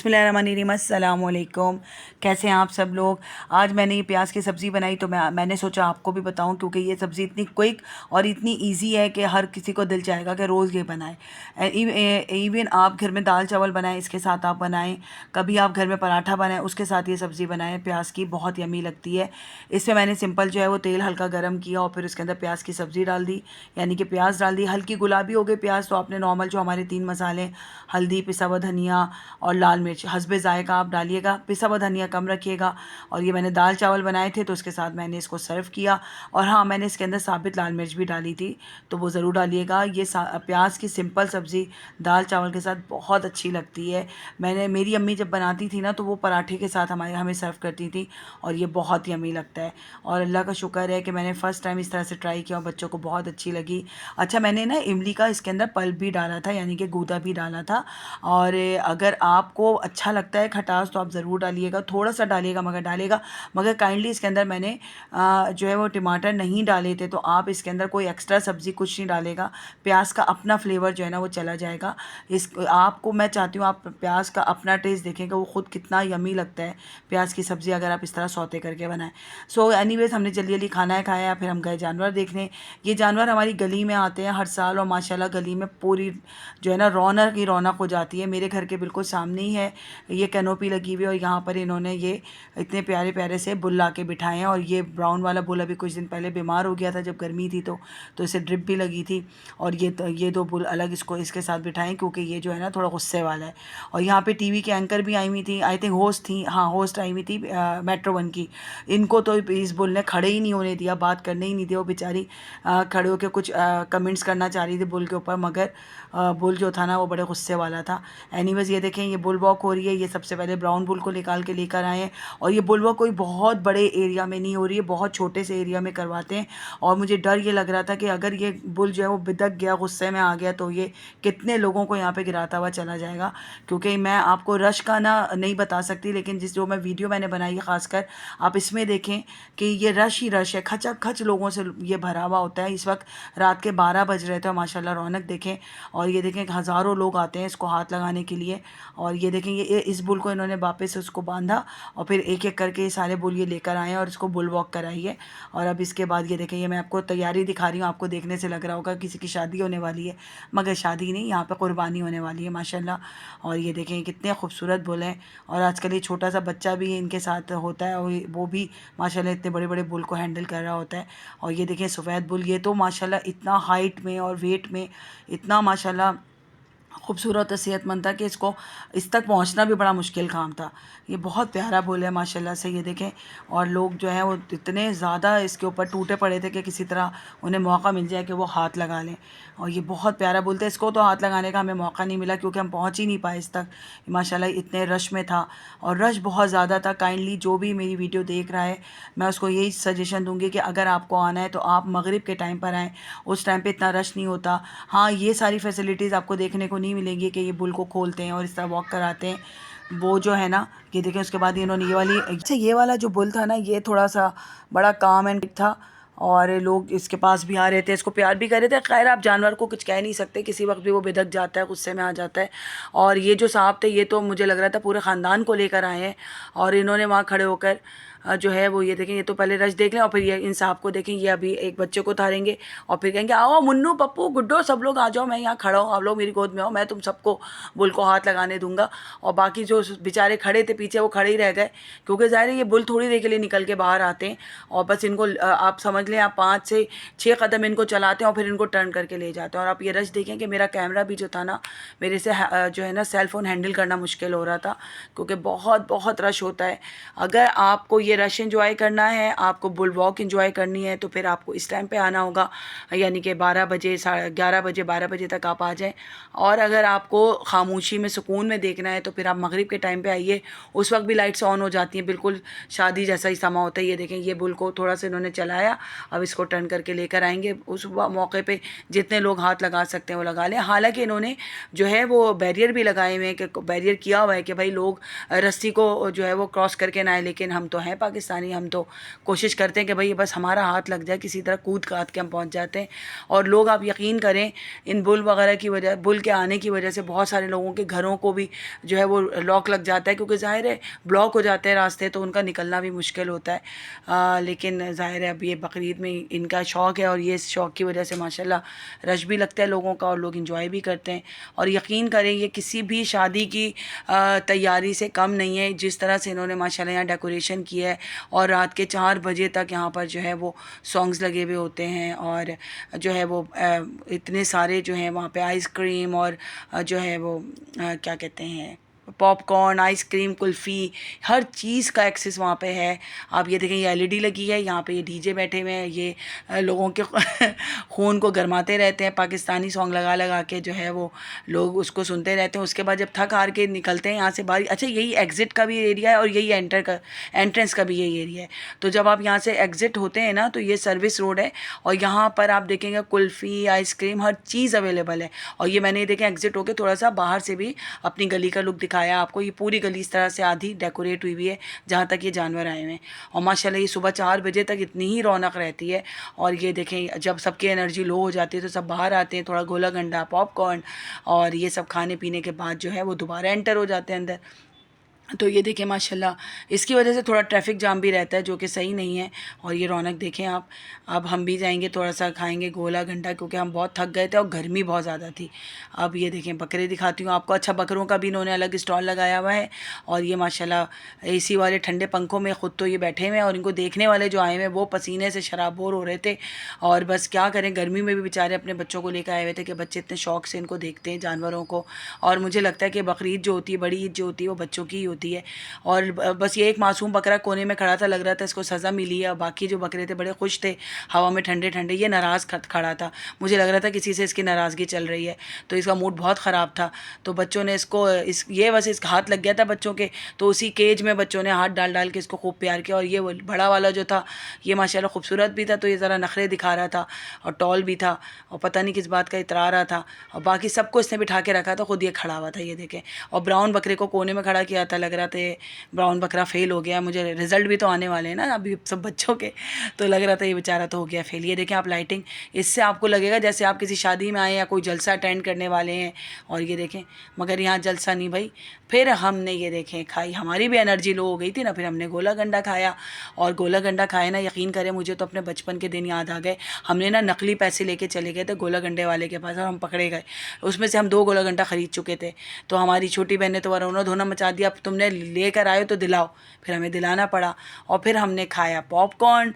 बिस्मिल्लाहिर्रहमानिर्रहीम, अस्सलाम वालेकुम। कैसे हैं आप सब लोग। आज मैंने ये प्याज की सब्ज़ी बनाई तो मैंने सोचा आपको भी बताऊं, क्योंकि ये सब्ज़ी इतनी क्विक और इतनी इजी है कि हर किसी को दिल चाहेगा कि रोज़ ये बनाएं। इवन आप घर में दाल चावल बनाएं, इसके साथ आप बनाएं, कभी आप घर में पराठा बनाएं, उसके साथ ये सब्ज़ी बनाएं प्याज की, बहुत यमी लगती है। इसमें मैंने सिंपल जो है वो तेल हल्का गर्म किया और फिर उसके अंदर प्याज की सब्ज़ी डाल दी, यानी कि प्याज डाल दी। हल्की गुलाबी हो गई प्याज तो आपने नॉर्मल जो हमारे 3 मसाले, हल्दी, पिसा हुआ धनिया और लाल मिर्च हस्बे ज़ायका आप डालिएगा, पिसा हुआ धनिया कम रखिएगा। और ये मैंने दाल चावल बनाए थे तो उसके साथ मैंने इसको सर्व किया। और हाँ, मैंने इसके अंदर साबित लाल मिर्च भी डाली थी, तो वो ज़रूर डालिएगा। ये प्याज की सिंपल सब्ज़ी दाल चावल के साथ बहुत अच्छी लगती है। मेरी अम्मी जब बनाती थी ना तो वो पराठे के साथ हमें सर्व करती थी और ये बहुत यम्मी लगता है। और अल्लाह का शुक्र है कि मैंने फ़र्स्ट टाइम इस तरह से ट्राई किया और बच्चों को बहुत अच्छी लगी। अच्छा, मैंने ना इमली का इसके अंदर पल्प भी डाला था, यानी कि गूदा भी डाला था। और अगर आपको अच्छा लगता है खटास तो आप ज़रूर डालिएगा, थोड़ा सा डालिएगा मगर काइंडली इसके अंदर मैंने जो है वो टमाटर नहीं डाले थे, तो आप इसके अंदर कोई एक्स्ट्रा सब्ज़ी कुछ नहीं डालेगा। प्याज का अपना फ्लेवर जो है ना वो चला जाएगा। आपको मैं चाहती हूँ आप प्याज का अपना टेस्ट देखेंगे, वो ख़ुद कितना यमी लगता है प्याज की सब्ज़ी अगर आप इस तरह सौते करके बनाएं। सो एनीवेज, हमने जल्दी जल्दी खाना खाया, फिर हम गए जानवर देखने। ये जानवर हमारी गली में आते हैं हर साल और माशाल्लाह गली में पूरी जो है ना रौनक ही रौनक हो जाती है। मेरे घर के बिल्कुल सामने ही है ये कैनोपी लगी हुई है और यहाँ पर इन्होंने ये इतने प्यारे प्यारे से बुल ला के बिठाए हैं। और ये ब्राउन वाला बुल अभी कुछ दिन पहले बीमार हो गया था जब गर्मी थी तो इसे ड्रिप भी लगी थी। और ये दो बुल अलग इसको इसके साथ बिठाएं, क्योंकि ये जो है ना थोड़ा गुस्से वाला है। और यहाँ पे टीवी के एंकर भी आई हुई थी, आई थिंक होस्ट थी, हाँ होस्ट आई हुई थी मेट्रो 1 की। इनको तो इस बुल ने खड़े ही नहीं होने दिया, बात करने ही नहीं दिया। वो बेचारी खड़े होकर कुछ कमेंट्स करना चाह रही थी बुल के ऊपर, मगर बुल जो था ना वो बड़े गुस्से वाला था। एनीवेज, ये देखें ये बुल वॉक हो रही है। ये सबसे पहले ब्राउन बुल को निकाल के लेकर आए हैं। और ये बुल वॉक कोई बहुत बड़े एरिया में नहीं हो रही है, बहुत छोटे से एरिया में करवाते हैं। और मुझे डर ये लग रहा था कि अगर ये बुल जो है वो बिदक गया, गुस्से में आ गया, तो ये कितने लोगों को यहाँ पे गिराता हुआ चला जाएगा। क्योंकि मैं आपको रश का ना नहीं बता सकती, लेकिन जो मैं वीडियो मैंने बनाई है खासकर आप इसमें देखें कि ये रश ही रश है, खचा खच लोगों से ये भरा हुआ होता है। इस वक्त रात के 12 बज रहे थे, माशाल्लाह रौनक देखें। और ये देखें हज़ारों लोग आते हैं इसको हाथ लगाने के लिए। और ये देखें ये इस बुल को इन्होंने वापस से उसको बांधा और फिर एक एक करके ये सारे बुल ये लेकर आए हैं और इसको बुल वॉक कराई है। और अब इसके बाद ये देखें, ये मैं आपको तैयारी दिखा रही हूँ, आपको देखने से लग रहा होगा किसी की शादी होने वाली है, मगर शादी नहीं, यहाँ पर कुर्बानी होने वाली है माशाल्लाह। और ये देखें कितने खूबसूरत बुल हैं। और आजकल ये छोटा सा बच्चा भी इनके साथ होता है और वो भी माशाल्लाह इतने बड़े बड़े बुल को हैंडल कर रहा होता है। और ये देखें सफ़ेद बुल, ये तो माशाल्लाह इतना हाइट में और वेट में इतना माशाल्लाह खूबसूरत और सेहतमंद था कि इसको इस तक पहुंचना भी बड़ा मुश्किल काम था। ये बहुत प्यारा बुल है माशाल्लाह से, ये देखें। और लोग जो हैं वो इतने ज़्यादा इसके ऊपर टूटे पड़े थे कि किसी तरह उन्हें मौका मिल जाए कि वो हाथ लगा लें। और ये बहुत प्यारा बुल था, इसको तो हाथ लगाने का हमें मौका नहीं मिला क्योंकि हम पहुँच ही नहीं पाए इस तक, माशाल्लाह इतने रश में था। और रश बहुत ज़्यादा था। काइंडली जो भी मेरी वीडियो देख रहा है, मैं उसको यही सजेशन दूँगी कि अगर आपको आना है तो आप मगरिब के टाइम पर आएँ, उस टाइम पर इतना रश नहीं होता। हाँ, ये सारी फैसिलिटीज़ आपको देखने को नहीं मिलेंगी कि ये बुल को खोलते हैं और इस तरह वॉक कराते हैं। वो जो है ना, ये देखें उसके बाद इन्होंने ये वाली, अच्छा ये वाला जो बुल था ना ये थोड़ा सा बड़ा काम एंड था और लोग इसके पास भी आ रहे थे, इसको प्यार भी कर रहे थे। खैर, आप जानवर को कुछ कह नहीं सकते, किसी वक्त भी वो बिदक जाता है, गुस्से में आ जाता है। और ये जो साहब थे ये तो मुझे लग रहा था पूरे ख़ानदान को लेकर आए हैं और इन्होंने वहाँ खड़े होकर जो है वो, ये देखें, ये तो पहले रश देख लें और फिर ये इन साहब को देखें, ये अभी एक बच्चे को उतारेंगे और फिर कहेंगे आओ मुन्नू पप्पू गुड्डो सब लोग आ जाओ, मैं यहाँ खड़ा हूँ, आप लोग मेरी गोद में आओ, मैं तुम सबको बुल को हाथ लगाने दूंगा। और बाकी जो बेचारे खड़े थे पीछे वो खड़े ही रह गए, क्योंकि ज़ाहिर है ये बुल थोड़ी देर के लिए निकल के बाहर आते हैं और बस इनको आप समझ लें आप 5 से 6 कदम इनको चलाते हैं और फिर इनको टर्न करके ले जाते हैं। और आप ये रश देखें कि मेरा कैमरा भी जो था ना, मेरे से जो है ना सेलफ़ोन हैंडल करना मुश्किल हो रहा था क्योंकि बहुत बहुत रश होता है। अगर आपको ये रश एंजॉय करना है, आपको बुल वॉक एंजॉय करनी है, तो फिर आपको इस टाइम पे आना होगा, यानी कि 12 बजे 11:30 बजे 12 बजे तक आप आ जाएं। और अगर आपको खामोशी में सुकून में देखना है तो फिर आप मगरिब के टाइम पे आइए, उस वक्त भी लाइट्स ऑन हो जाती हैं, बिल्कुल शादी जैसा ही समा होता है। ये देखें ये बुल को थोड़ा सा इन्होंने चलाया, अब इसको टर्न करके लेकर आएंगे। उस मौके पर जितने लोग हाथ लगा सकते हैं वो लगा लें। हालाँकि इन्होंने जो है वो बैरियर भी लगाए हुए हैं, कि बैरियर किया हुआ है कि भाई लोग रस्सी को जो है वो क्रॉस करके ना आए, लेकिन हम तो हैं पाकिस्तानी, हम तो कोशिश करते हैं कि भाई बस हमारा हाथ लग जाए, किसी तरह कूद काद के हम पहुंच जाते हैं। और लोग, आप यकीन करें, इन बुल वगैरह की वजह, बुल के आने की वजह से बहुत सारे लोगों के घरों को भी जो है वो लॉक लग जाता है, क्योंकि ज़ाहिर है ब्लॉक हो जाते हैं रास्ते, तो उनका निकलना भी मुश्किल होता है। लेकिन ज़ाहिर है अब ये बकरीद में इनका शौक़ है, और ये इस शौक़ की वजह से माशाल्लाह रश भी लगता है लोगों का, और लोग इंजॉय भी करते हैं। और यकीन करें ये किसी भी शादी की तैयारी से कम नहीं है। जिस तरह से इन्होंने माशाल्लाह यहाँ डेकोरेशन किया है, और रात के 4 बजे तक यहाँ पर जो है वो सॉन्ग्स लगे हुए होते हैं, और जो है वो इतने सारे जो हैं वहाँ पे आइसक्रीम, और जो है वो क्या कहते हैं, पॉपकॉर्न, आइसक्रीम, कुल्फ़ी, हर चीज़ का एक्सेस वहाँ पे है। आप ये देखें, ये एलईडी लगी है यहाँ पे, ये डीजे बैठे हुए हैं, ये लोगों के खून को गरमाते रहते हैं, पाकिस्तानी सॉन्ग लगा लगा के जो है वो लोग उसको सुनते रहते हैं। उसके बाद जब थक हार के निकलते हैं यहाँ से बाहर, अच्छा यही एग्ज़िट का भी एरिया है, और यही एंट्रेंस का भी यही एरिया है। तो जब आप यहाँ से एग्ज़िट होते हैं ना, तो ये सर्विस रोड है, और यहाँ पर आप देखेंगे कुल्फ़ी, आइसक्रीम, हर चीज़ अवेलेबल है। और ये मैंने देखें एग्ज़िट होकर थोड़ा सा बाहर से भी अपनी गली का लुक दिखाया आपको। ये पूरी गली इस तरह से आधी डेकोरेट हुई हुई है जहाँ तक ये जानवर आए हुए हैं, और माशाल्लाह ये सुबह 4 बजे तक इतनी ही रौनक रहती है। और ये देखें, जब सबकी एनर्जी लो हो जाती है तो सब बाहर आते हैं, थोड़ा गोला गंडा, पॉपकॉर्न और ये सब खाने पीने के बाद जो है वो दोबारा एंटर हो जाते हैं अंदर। तो ये देखें माशाल्लाह, इसकी वजह से थोड़ा ट्रैफिक जाम भी रहता है, जो कि सही नहीं है। और ये रौनक देखें आप। अब हम भी जाएंगे, थोड़ा सा खाएंगे गोला घंटा, क्योंकि हम बहुत थक गए थे और गर्मी बहुत ज़्यादा थी। अब ये देखें बकरे दिखाती हूँ आपको। अच्छा, बकरों का भी इन्होंने अलग स्टॉल लगाया हुआ है, और ये माशाल्लाह एसी वाले ठंडे पंखों में ख़ुद तो ये बैठे हुए हैं, और इनको देखने वाले जो आए हुए हैं वो पसीने से शराबोर हो रहे थे। और बस क्या करें, गर्मी में भी बेचारे अपने बच्चों को लेकर आए हुए थे, कि बच्चे इतने शौक़ से इनको देखते हैं जानवरों को। और मुझे लगता है कि बकरीद जो होती है, बड़ी ईद जो होती है, वो बच्चों की ही होती है। और बस ये एक मासूम बकरा कोने में खड़ा था, लग रहा था इसको सज़ा मिली है, और बाकी जो बकरे थे बड़े खुश थे, हवा में ठंडे ठंडे। ये नाराज़ खड़ा था, मुझे लग रहा था किसी से इसकी नाराज़गी चल रही है, तो इसका मूड बहुत ख़राब था। तो बच्चों ने इसको ये बस इसका हाथ लग गया था बच्चों के, तो उसी केज में बच्चों ने हाथ डाल डाल के इसको खूब प्यार किया। और ये बड़ा वाला जो था, ये माशाल्लाह खूबसूरत भी था, तो ये ज़रा नखरे दिखा रहा था, और टॉल भी था, और पता नहीं किस बात का इतरा रहा था। और बाकी सबको इसने बिठा के रखा था, खुद ये खड़ा हुआ था, ये देखें। और ब्राउन बकरे को कोने में खड़ा किया था, लग रहा था ब्राउन बकरा फेल हो गया। मुझे रिजल्ट भी तो आने वाले हैं ना अभी सब बच्चों के, तो लग रहा था ये बेचारा तो हो गया फेल। ये देखें आप लाइटिंग, इससे आपको लगेगा जैसे आप किसी शादी में आए या कोई जलसा अटेंड करने वाले हैं। और ये देखें, मगर यहाँ जलसा नहीं भाई। फिर हमने ये देखें खाई, हमारी भी एनर्जी लो हो गई थी ना, फिर हमने गोला गंडा खाया। और गोला गंडा खाए ना, यकीन करें मुझे तो अपने बचपन के दिन याद आ गए। हमने ना नकली पैसे लेके चले गए थे गोला गंडे वाले के पास, और हम पकड़े गए। उसमें से हम 2 गोला गंडा खरीद चुके थे, तो हमारी छोटी बहन ने तो रोना धोना मचा दिया, अब तुमने लेकर आए हो तो दिलाओ। फिर हमें दिलाना पड़ा, और फिर हमने खाया पॉपकॉर्न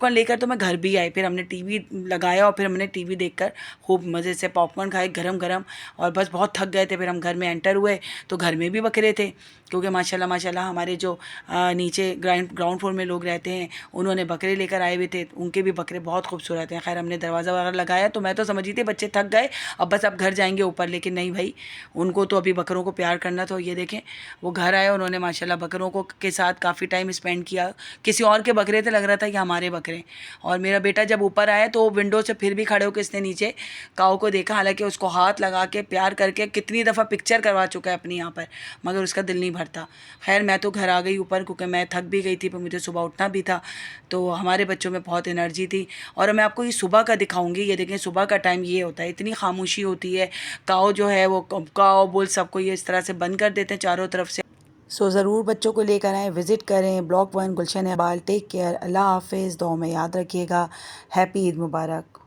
लेकर तो मैं घर भी आई। फिर हमने टीवी लगाया, और फिर हमने टीवी देखकर खूब मज़े से पॉपकॉर्न खाए गरम गरम। और बस बहुत थक गए थे, फिर हम घर में एंटर हुए, तो घर में भी बकरे थे, क्योंकि माशाल्लाह माशाल्लाह हमारे जो नीचे ग्राउंड फ्लोर में लोग रहते हैं, उन्होंने बकरे लेकर आए हुए थे, उनके भी बकरे बहुत खूबसूरत हैं। खैर हमने दरवाज़ा वगैरह लगाया, तो मैं तो समझी थी बच्चे थक गए, अब बस अब घर जाएंगे ऊपर, लेकिन नहीं भाई, उनको तो अभी बकरों को प्यार करना। तो ये देखें, वो घर आए, उन्होंने माशाल्लाह बकरों को के साथ काफ़ी टाइम स्पेंड किया। किसी और के बकरे थे, लग रहा था कि हमारे बकरे। और मेरा बेटा जब ऊपर आया तो विंडो से फिर भी खड़े होकर इसने नीचे काऊ को देखा, हालांकि उसको हाथ लगा के प्यार करके कितनी दफ़ा पिक्चर करवा चुका है अपनी यहाँ पर, मगर उसका दिल नहीं भरता। खैर मैं तो घर आ गई ऊपर, क्योंकि मैं थक भी गई थी, पर मुझे सुबह उठना भी था। तो हमारे बच्चों में बहुत एनर्जी थी। और मैं आपको ये सुबह का दिखाऊंगी। ये देखें, सुबह का टाइम ये होता है, इतनी खामोशी होती है। काऊ जो है वो काऊ बुल सबको ये इस तरह से बंद कर देते हैं चारों तरफ से। सो ज़रूर बच्चों को लेकर आएँ, विज़िट करें। ब्लॉक 1 गुलशन इकबाल। टेक केयर, अल्लाह हाफिज़। दुआ में याद रखिएगा। हैप्पी ईद मुबारक।